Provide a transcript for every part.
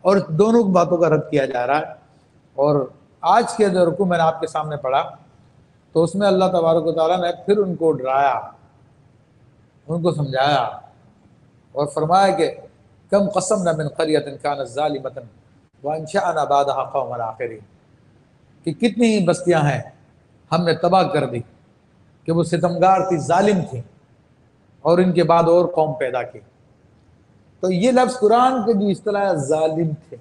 اور دونوں باتوں کا رد کیا جا رہا ہے۔ اور آج کے جو رکوع میں نے آپ کے سامنے پڑھا تو اس میں اللہ تبارک و تعالیٰ نے پھر ان کو ڈرایا، ان کو سمجھایا اور فرمایا کہ کم قسمنا من قریۃ کانت ظالمۃ وانشأنا بعدها قوما آخرین، کہ کتنی ہی بستیاں ہیں ہم نے تباہ کر دی کہ وہ ستمگار تھی، ظالم تھی، اور ان کے بعد اور قوم پیدا کی۔ تو یہ لفظ قرآن کے جو اصطلاح ظالم تھے،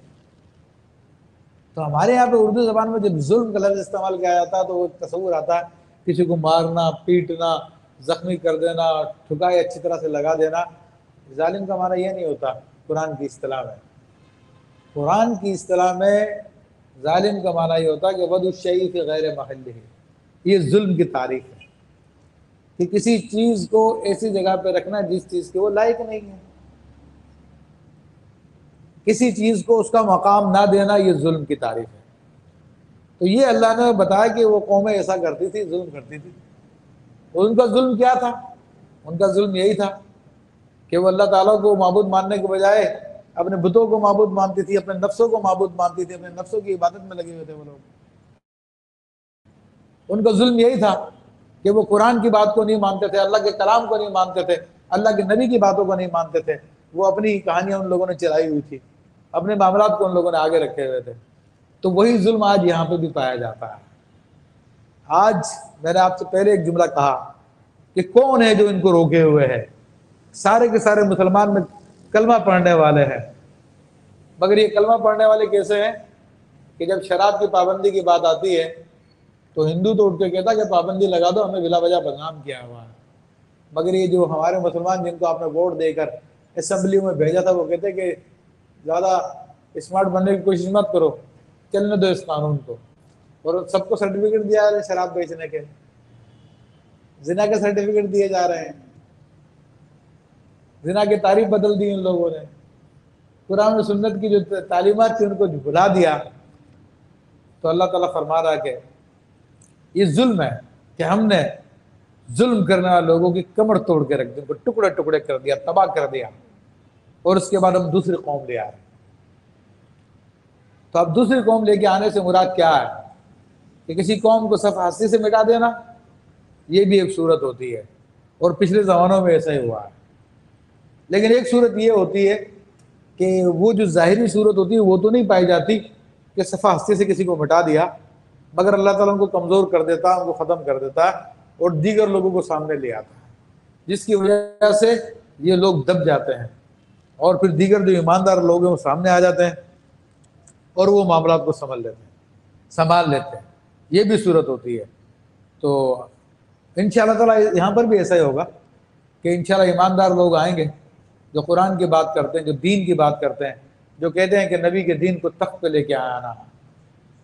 تو ہمارے یہاں پہ اردو زبان میں جب ظلم کا لفظ استعمال کیا جاتا ہے تو وہ تصور آتا ہے کسی کو مارنا، پیٹنا، زخمی کر دینا، ٹھکائی اچھی طرح سے لگا دینا۔ ظالم کا معنی یہ نہیں ہوتا قرآن کی اصطلاح میں۔ قرآن کی اصطلاح میں ظالم کا معنی یہ ہوتا ہے کہ وضع الشیء فی غیر محلہ، یہ ظلم کی تعریف ہے کہ کسی چیز کو ایسی جگہ پہ رکھنا جس چیز کے وہ لائق نہیں ہے، کسی چیز کو اس کا مقام نہ دینا، یہ ظلم کی تعریف ہے۔ تو یہ اللہ نے بتایا کہ وہ قومیں ایسا کرتی تھی، ظلم کرتی تھی۔ اور ان کا ظلم کیا تھا؟ ان کا ظلم یہی تھا کہ وہ اللہ تعالیٰ کو معبود ماننے کے بجائے اپنے بتوں کو معبود مانتی تھی، اپنے نفسوں کو معبود مانتی تھی، اپنے نفسوں کی عبادت میں لگے ہوئے تھے وہ لوگ۔ ان کا ظلم یہی تھا کہ وہ قرآن کی بات کو نہیں مانتے تھے، اللہ کے کلام کو نہیں مانتے تھے، اللہ کے نبی کی باتوں کو نہیں مانتے تھے۔ وہ اپنی کہانیاں ان لوگوں نے چلائی ہوئی تھی، اپنے معاملات کو ان لوگوں نے آگے رکھے ہوئے تھے۔ تو وہی ظلم آج یہاں پہ بھی پایا جاتا ہے۔ آج میں نے آپ سے پہلے ایک جملہ کہا کہ کون ہے جو ان کو روکے ہوئے ہے؟ سارے کے سارے مسلمان میں کلمہ پڑھنے والے ہیں، مگر یہ کلمہ پڑھنے والے کیسے ہیں کہ جب شراب کی پابندی کی بات آتی ہے تو ہندو تو اٹھ کے کہتا کہ پابندی لگا دو، ہمیں بلا وجہ بدنام کیا ہوا ہے۔ مگر یہ جو ہمارے مسلمان جن کو آپ نے ووٹ دے کر اسمبلیوں میں بھیجا تھا وہ کہتے کہ زیادہ اسمارٹ بننے کی کوشش مت کرو، چلنے دو اس قانون کو، اور سب کو سرٹیفکیٹ دیا جا رہا ہے شراب بیچنے کے، زنا کے سرٹیفکیٹ دیے جا رہے ہیں، زنا کی تعریف بدل دی ان لوگوں نے، قرآن و سنت کی جو تعلیمات تھی ان کو بھلا دیا۔ تو اللہ تعالیٰ فرما رہا ہے کہ یہ ظلم ہے کہ ہم نے ظلم کرنے والے لوگوں کی کمر توڑ کے رکھ دی، ان کو ٹکڑے ٹکڑے کر دیا، تباہ کر دیا، اور اس کے بعد ہم دوسری قوم لے آئے۔ تو اب دوسری قوم لے کے آنے سے مراد کیا ہے کہ کسی قوم کو صفحہ ہستی سے مٹا دینا، یہ بھی ایک صورت ہوتی ہے، اور پچھلے زمانوں میں ایسا ہی ہوا ہے۔ لیکن ایک صورت یہ ہوتی ہے کہ وہ جو ظاہری صورت ہوتی ہے وہ تو نہیں پائی جاتی کہ صفحہ ہستی سے کسی کو مٹا دیا، مگر اللہ تعالیٰ ان کو کمزور کر دیتا ہے، ان کو ختم کر دیتا ہے، اور دیگر لوگوں کو سامنے لے آتا ہے، جس کی وجہ سے یہ لوگ دب جاتے ہیں، اور پھر دیگر جو ایماندار لوگ ہیں وہ سامنے آ جاتے ہیں اور وہ معاملات کو سنبھال لیتے ہیں۔ یہ بھی صورت ہوتی ہے۔ تو انشاءاللہ تعالیٰ یہاں پر بھی ایسا ہی ہوگا کہ انشاءاللہ ایماندار لوگ آئیں گے جو قرآن کی بات کرتے ہیں، جو دین کی بات کرتے ہیں، جو کہتے ہیں کہ نبی کے دین کو تخت پہ لے کے آنا،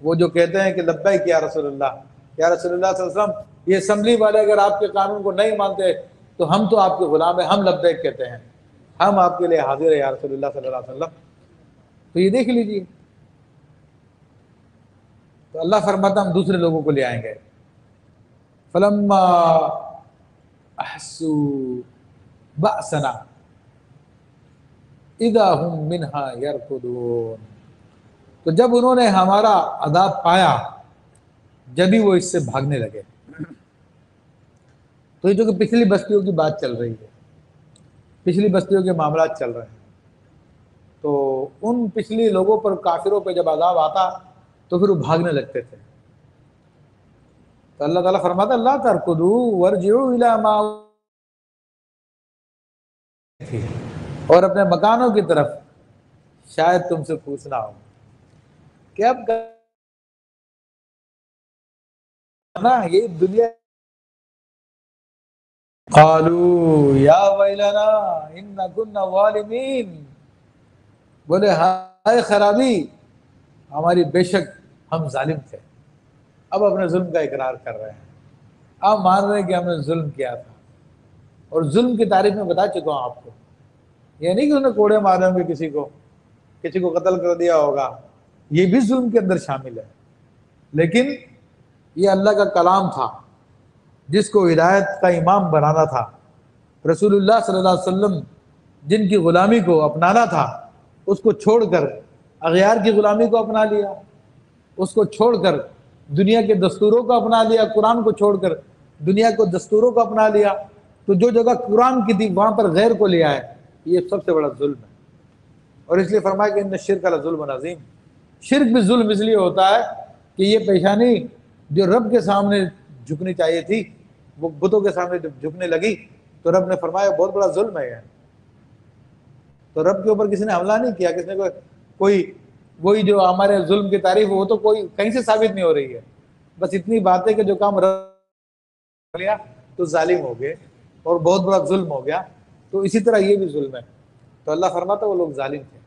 وہ جو کہتے ہیں کہ لبیک یا رسول اللہ، یا رسول اللہ صلی اللہ علیہ وسلم، یہ اسمبلی والے اگر آپ کے قانون کو نہیں مانتے تو ہم تو آپ کے غلام ہیں، ہم لبیک کہتے ہیں، ہم آپ کے لیے حاضر ہیں یا رسول اللہ صلی اللہ علیہ وسلم۔ تو یہ دیکھ لیجیے، تو اللہ فرماتا ہم دوسرے لوگوں کو لے آئیں گے۔ فلما احسوا بأسنا اذا هم منها يركضون، تو جب انہوں نے ہمارا عذاب پایا جبھی وہ اس سے بھاگنے لگے۔ تو یہ جو کہ پچھلی بستیوں کی بات چل رہی ہے، پچھلی بستیوں کے معاملات چل رہے ہیں، تو ان پچھلی لوگوں پر، کافروں پہ جب عذاب آتا تو پھر وہ بھاگنے لگتے تھے۔ تو اللہ تعالیٰ فرماتا لا ترکضوا وارجعوا الی ما، اور اپنے مکانوں کی طرف شاید تم سے پوچھنا ہو کہ اب نا یہ دنیا، قالوا یا ویلنا انا کنا ظالمین، بولے ہائے خرابی ہماری، بے شک ہم ظالم تھے۔ اب اپنے ظلم کا اقرار کر رہے ہیں، اب مان رہے ہیں کہ ہم نے ظلم کیا تھا۔ اور ظلم کی تعریف میں بتا چکا ہوں آپ کو، یہ نہیں کہ انہوں نے کوڑے مارے ہوں گے، کسی کو قتل کر دیا ہوگا، یہ بھی ظلم کے اندر شامل ہے۔ لیکن یہ اللہ کا کلام تھا جس کو ہدایت کا امام بنانا تھا، رسول اللہ صلی اللہ علیہ وسلم جن کی غلامی کو اپنانا تھا، اس کو چھوڑ کر اغیار کی غلامی کو اپنا لیا، اس کو چھوڑ کر دنیا کے دستوروں کو اپنا لیا، قرآن کو چھوڑ کر دنیا کو دستوروں کو اپنا لیا، تو جو جگہ قرآن کی تھی وہاں پر غیر کو لیا ہے، یہ سب سے بڑا ظلم ہے۔ اور اس لیے فرمایا کہ ان الشرک لظلم عظیم، شرک بھی ظلم اس لیے ہوتا ہے کہ یہ پیشانی جو رب کے سامنے جھکنی چاہیے تھی وہ بتوں کے سامنے جب جھکنے لگی تو رب نے فرمایا بہت بڑا ظلم ہے یہ۔ تو رب کے اوپر کسی نے حملہ نہیں کیا، کسی نے کوئی وہی جو ہمارے ظلم کی تعریف وہ تو کوئی کہیں سے ثابت نہیں ہو رہی ہے، بس اتنی بات ہے کہ جو کام رب لیا تو ظالم ہو گئے اور بہت بڑا ظلم ہو گیا، تو اسی طرح یہ بھی ظلم ہے۔ تو اللہ فرماتا وہ لوگ ظالم تھے۔